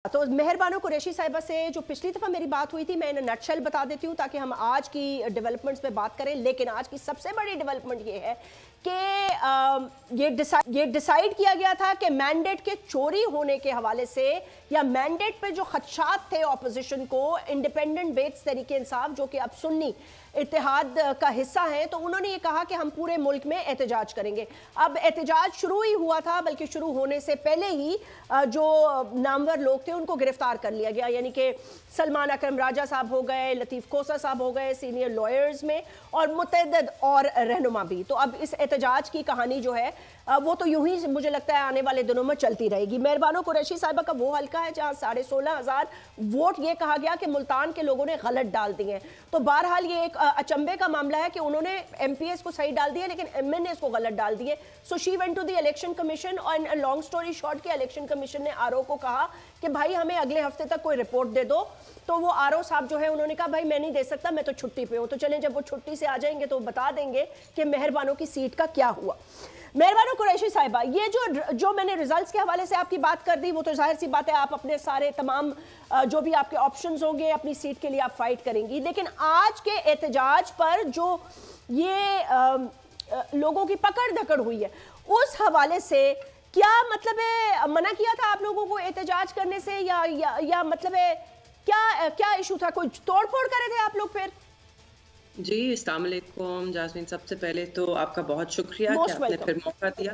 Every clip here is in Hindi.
तो मेहरबानो कुरैशी साहिबा से जो पिछली दफ़ा मेरी बात हुई थी, मैं इन्हें नटशेल बता देती हूँ ताकि हम आज की डेवलपमेंट्स पे बात करें। लेकिन आज की सबसे बड़ी डेवलपमेंट ये है कि ये डिसाइड किया गया था कि मैंडेट के चोरी होने के हवाले से या मैंडेट पे जो खदशात थे ऑपोजिशन को, इंडिपेंडेंट बेट्स तहरीक इंसाफ जो कि अब सुन्नी इत्तेहाद का हिस्सा है, तो उन्होंने ये कहा कि हम पूरे मुल्क में एहतजाज करेंगे। अब एहतजाज शुरू ही हुआ था, बल्कि शुरू होने से पहले ही जो नामवर लोग थे उनको गिरफ्तार कर लिया गया, यानी कि सलमान अकरम राजा साहब हो गए, लतीफ़ कोसा साहब हो गए सीनियर लॉयर्स में, और मुतअद्दिद और रहनुमा भी। तो अब इस एहतजाज की कहानी जो है वो तो यूं ही मुझे लगता है आने वाले दिनों में चलती रहेगी। मेहरबानो कुरैशी साहिबा का वो हल्का है जहां 16,500 वोट ये कहा गया कि मुल्तान के लोगों ने गलत डाल दिए हैं। तो बहरहाल ये एक अचंभे का मामला है कि उन्होंने MPs को सही डाल दिया लेकिन MNAs को गलत डाल दिए। So she went to the election commission और लॉन्ग स्टोरी शॉर्ट के इलेक्शन कमीशन ने RO को कहा कि भाई हमें अगले हफ्ते तक कोई रिपोर्ट दे दो। तो वो RO साहब जो है उन्होंने कहा भाई मैं नहीं दे सकता, मैं तो छुट्टी पे हूँ। तो चलें, जब वो छुट्टी से आ जाएंगे तो बता देंगे कि मेहरबानों की सीट का क्या हुआ। मेहरबानो कुरैशी साहिबा, ये जो मैंने रिजल्ट्स के हवाले से आपकी बात कर दी, वो तो जाहिर सी बात है आप अपने सारे तमाम जो भी आपके ऑप्शंस होंगे अपनी सीट के लिए आप फाइट करेंगी। लेकिन आज के एहतजाज पर जो ये लोगों की पकड़ धकड़ हुई है, उस हवाले से क्या मतलब है, मना किया था आप लोगों को एहतजाज करने से या मतलब है क्या इशू था? कोई तोड़ फोड़ कर रहे थे आप लोग फिर? जी, अस्सलाम वालेकुम जास्मीन, सबसे पहले तो आपका बहुत शुक्रिया कि आपने फिर मौका दिया।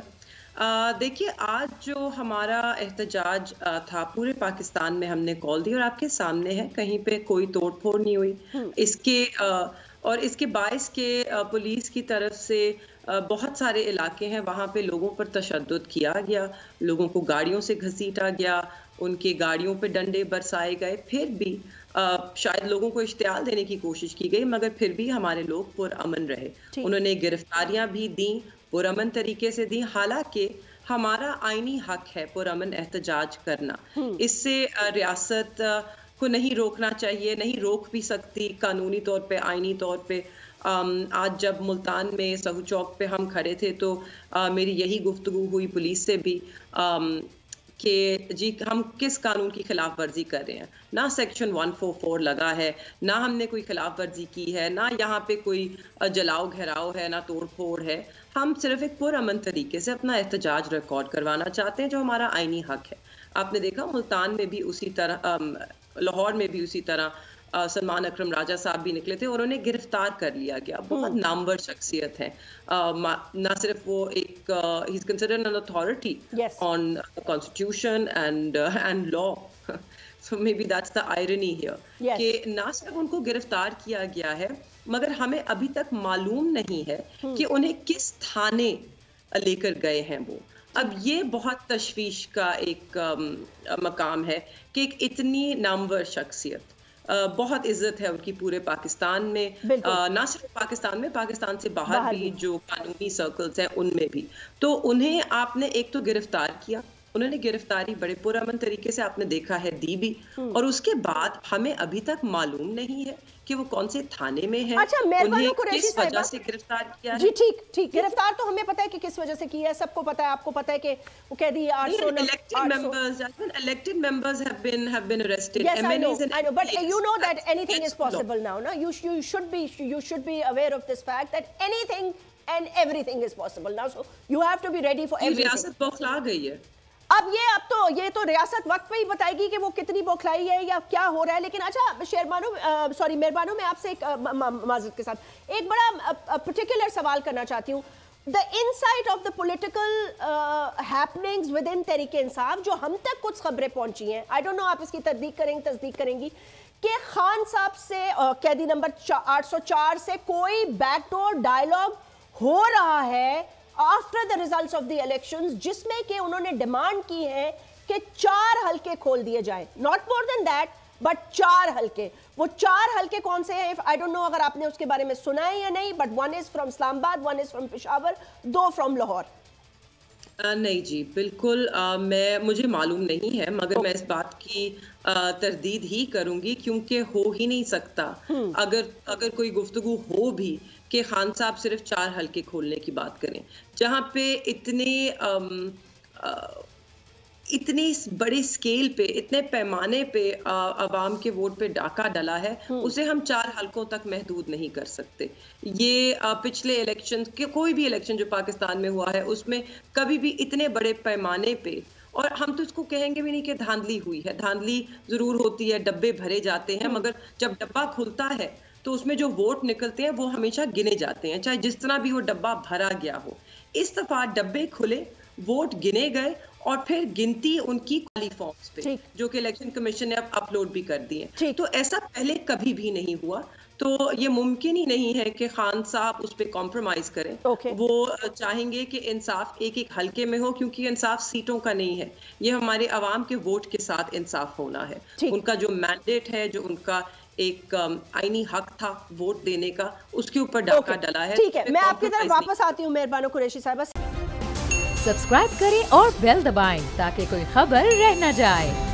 देखिए, आज जो हमारा एहतजाज था पूरे पाकिस्तान में हमने कॉल दी और आपके सामने है, कहीं पे कोई तोड़ फोड़ नहीं हुई। इसके बायस के पुलिस की तरफ से बहुत सारे इलाके हैं वहाँ पे लोगों पर तशद्दुद किया गया, लोगों को गाड़ियों से घसीटा गया, उनके गाड़ियों पे डंडे बरसाए गए। फिर भी शायद लोगों को इश्तियाल देने की कोशिश की गई, मगर फिर भी हमारे लोग पुरअमन रहे। उन्होंने गिरफ्तारियां भी दी, पुरअमन तरीके से दी। हालांकि हमारा आईनी हक है पुरअमन एहतजाज करना, इससे रियासत को नहीं रोकना चाहिए, नहीं रोक भी सकती कानूनी तौर पे, आईनी तौर पे। आज जब मुल्तान में सहू चौक पे हम खड़े थे तो मेरी यही गुफ्तगू हुई पुलिस से भी कि जी हम किस कानून की खिलाफ वर्जी कर रहे हैं। ना सेक्शन 144 लगा है, ना हमने कोई खिलाफ वर्जी की है, ना यहाँ पे कोई जलाओ घेराव है, ना तोड़ फोड़ है। हम सिर्फ एक पुरअमन तरीके से अपना एहतजाज रिकॉर्ड करवाना चाहते हैं, जो हमारा आईनी हक है। आपने देखा मुल्तान में भी उसी तरह, लाहौर में भी उसी तरह सलमान अकरम राजा साहब भी निकले थे और उन्हें गिरफ्तार कर लिया गया। बहुत नामवर शख्सियत है, ना सिर्फ वो एक he is considered an authority on constitution and law. So may be that's the irony here कि ना सिर्फ उनको गिरफ्तार किया गया है, मगर हमें अभी तक मालूम नहीं है कि उन्हें किस थाने लेकर गए हैं वो। अब ये बहुत तशवीश का एक मकाम है कि एक इतनी नामवर शख्सियत, बहुत इज्जत है उनकी पूरे पाकिस्तान में, ना सिर्फ पाकिस्तान में, पाकिस्तान से बाहर भी जो कानूनी सर्कल्स हैं उनमें भी। तो उन्हें आपने एक तो गिरफ्तार किया, उन्होंने गिरफ्तारी बड़े पुरअमन तरीके से आपने देखा है दी भी, और उसके बाद हमें अभी तक मालूम नहीं है कि वो कौन से थाने में है। अच्छा, उन्हें किस वजह से गिरफ्तार किया है। जी ठीक, गिरफ्तार तो हमें पता है कि किस वजह से किया है, सबको पता है, आपको पता है कि वो कह दी 800 elected members have been arrested. Yes, I know, but you know that anything is possible now, no? You should be aware of this fact that anything and everything is possible now, so you have to be ready for everything. रियासत बौखला गई है। अब ये तो रियासत वक्त पे ही बताएगी कि वो कितनी बौखलाई है या क्या हो रहा है। लेकिन अच्छा मेहरबानो, मैं आपसे एक माजरत के साथ एक बड़ा पर्टिकुलर सवाल करना चाहती हूँ। The insight of the political happenings within Tehreek Insaf, जो हम तक कुछ खबरें पहुंची हैं, आई डोंट नो आप इसकी तस्दीक करेंगी कि खान साहब से कैदी नंबर 804 से कोई बैकडोर डायलॉग हो रहा है after the results of the elections, जिसमें कि उन्होंने डिमांड की है कि 4 हलके खोल दिए जाएं, not more than that, but 4 हलके। वो 4 हलके कौन से हैं? आई डोंट नो अगर आपने उसके बारे में सुना है या नहीं, but 1 is from Islamabad, 1 is from Peshawar, 2 from Lahore. नहीं जी, बिल्कुल मुझे मालूम नहीं है, मगर मैं इस बात की तरदीद ही करूंगी क्योंकि हो ही नहीं सकता। अगर कोई गुफ्तगू हो भी कि खान साहब सिर्फ 4 हलके खोलने की बात करें, जहां पे इतने इतनी बड़े स्केल पे, इतने पैमाने पे अवाम के वोट पे डाका डला है, उसे हम 4 हलकों तक महदूद नहीं कर सकते। ये पिछले इलेक्शन के, कोई भी इलेक्शन जो पाकिस्तान में हुआ है उसमें कभी भी इतने बड़े पैमाने पे, और हम तो इसको कहेंगे भी नहीं कि धांधली हुई है। धांधली जरूर होती है, डब्बे भरे जाते हैं, मगर जब डब्बा खुलता है तो उसमें जो वोट निकलते हैं वो हमेशा गिने जाते हैं, चाहे जिस तरह भी वो डब्बा भरा गया हो। इस दफा डब्बे खुले, वोट गिने गए और फिर गिनती उनकी खाली फॉर्म्स पे, जो कि इलेक्शन कमीशन ने अब अपलोड भी कर दिए। तो ऐसा पहले कभी भी नहीं हुआ। तो ये मुमकिन ही नहीं है कि खान साहब उस पर कॉम्प्रोमाइज करें। वो चाहेंगे कि इंसाफ एक एक हलके में हो, क्योंकि इंसाफ सीटों का नहीं है, ये हमारे अवाम के वोट के साथ इंसाफ होना है। उनका जो मैंडेट है, जो उनका एक आईनी हक था वोट देने का, उसके ऊपर डाका डला है। ठीक है, मैं आपकी तरफ वापस आती हूँ मेहरबानो कुरैशी साहब। सब्सक्राइब करें और बेल दबाएं ताकि कोई खबर रह न जाए।